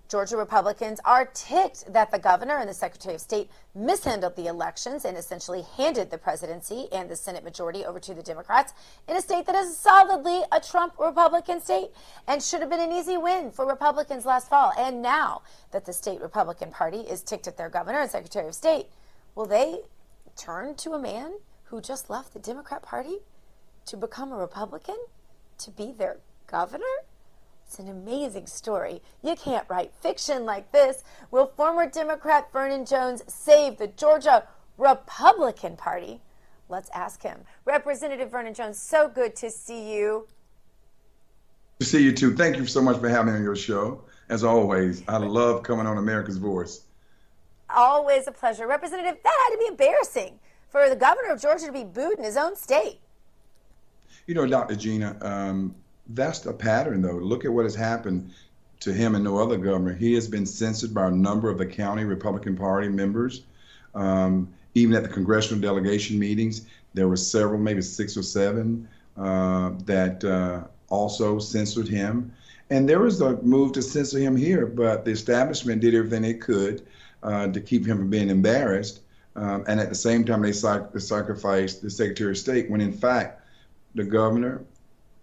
Georgia Republicans are ticked that the governor and the Secretary of State mishandled the elections and essentially handed the presidency and the Senate majority over to the Democrats in a state that is solidly a Trump Republican state and should have been an easy win for Republicans last fall. And now that the state Republican Party is ticked at their governor and Secretary of State, will they turn to a man who just left the Democrat Party to become a Republican, to be their governor? It's an amazing story. You can't write fiction like this. Will former Democrat Vernon Jones save the Georgia Republican Party? Let's ask him. Representative Vernon Jones, so good to see you. To see you too. Thank you so much for having me on your show. As always, I love coming on America's Voice. Always a pleasure. Representative, that had to be embarrassing for the governor of Georgia to be booed in his own state. You know, Dr. Gina, that's a pattern, though. Look at what has happened to him and no other governor. He has been censored by a number of the county Republican Party members. Even at the congressional delegation meetings, there were several, maybe 6 or 7, that also censored him. And there was a move to censor him here, but the establishment did everything they could to keep him from being embarrassed. And at the same time, they sacrificed the Secretary of State, when in fact, the governor,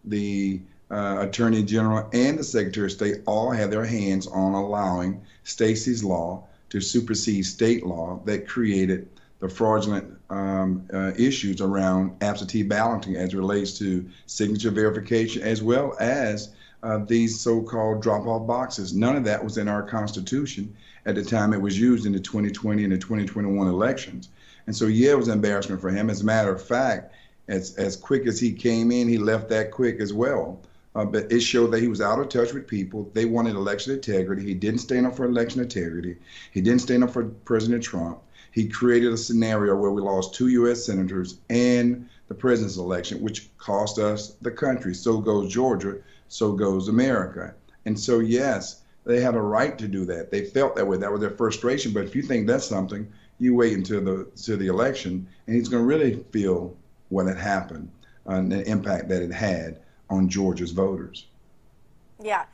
the Attorney General, and the Secretary of State all had their hands on allowing Stacey's law to supersede state law that created the fraudulent issues around absentee balloting as it relates to signature verification, as well as these so-called drop-off boxes. None of that was in our Constitution at the time it was used in the 2020 and the 2021 elections. And so, yeah, it was an embarrassment for him. As a matter of fact, as quick as he came in, he left that quick as well. But it showed that he was out of touch with people. They wanted election integrity. He didn't stand up for election integrity. He didn't stand up for President Trump. He created a scenario where we lost 2 U.S. senators and the president's election, which cost us the country. So goes Georgia, so goes America. And so, yes, they had a right to do that. They felt that way. That was their frustration. But if you think that's something, you wait until the election, and he's going to really feel what had happened and the impact that it had on Georgia's voters. Yeah,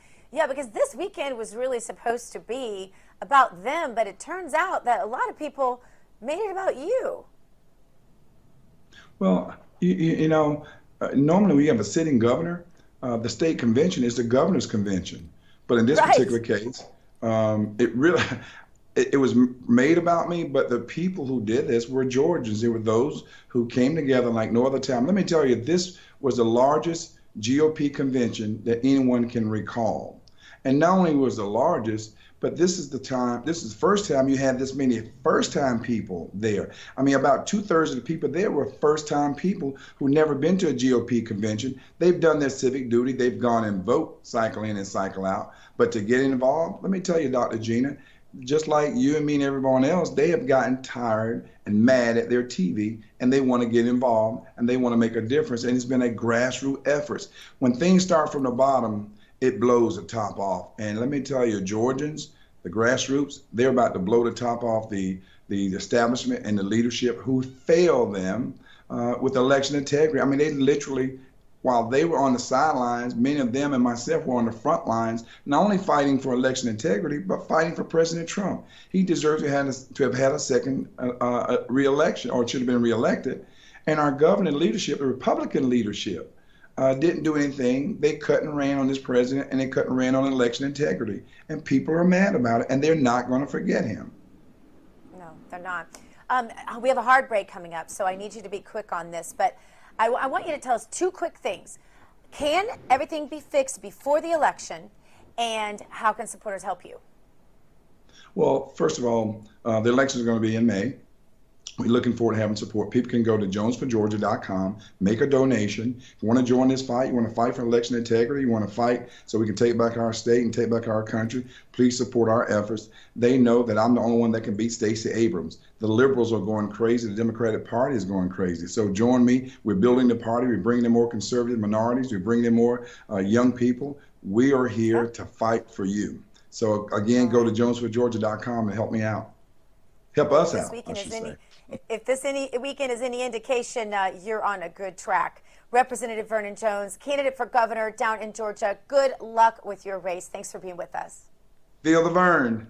because this weekend was really supposed to be about them, but it turns out that a lot of people made it about you. Well, you know, normally we have a sitting governor. The state convention is the governor's convention. But in this particular case, it was made about me, but the people who did this were Georgians. They were those who came together like no other time. Let me tell you, this was the largest GOP convention that anyone can recall. And not only was the largest, but this is the first time you had this many first-time people there. I mean, about 2/3 of the people there were first-time people who never been to a GOP convention. They've done their civic duty. They've gone and vote, cycle in and cycle out. But to get involved, let me tell you, Dr. Gina, just like you and me and everyone else, they have gotten tired and mad at their TV, and they want to get involved, and they want to make a difference. And it's been a grassroots effort. When things start from the bottom, it blows the top off. And let me tell you, Georgians, the grassroots, they're about to blow the top off the establishment and the leadership who failed them with election integrity. I mean, they literally, while they were on the sidelines, many of them and myself were on the front lines, not only fighting for election integrity, but fighting for President Trump. He deserves to have had a second re-election, or should have been re-elected. And our governing leadership, the Republican leadership, didn't do anything. They cut and ran on this president, and they cut and ran on election integrity. And people are mad about it, and they're not going to forget him. No, they're not. We have a hard break coming up, so I need you to be quick on this. But I want you to tell us 2 quick things. Can everything be fixed before the election, and how can supporters help you? Well, first of all, the election is going to be in May. We're looking forward to having support. People can go to jonesforgeorgia.com, make a donation. If you want to join this fight, you want to fight for election integrity, you want to fight so we can take back our state and take back our country, please support our efforts. They know that I'm the only one that can beat Stacey Abrams. The liberals are going crazy. The Democratic Party is going crazy. So join me. We're building the party. We're bringing in more conservative minorities. We're bringing in more young people. We are here to fight for you. So again, go to jonesforgeorgia.com and help me out. Help us out, I should say. If this weekend is any indication, you're on a good track. Representative Vernon Jones, candidate for governor down in Georgia, good luck with your race. Thanks for being with us. Feel the Vern.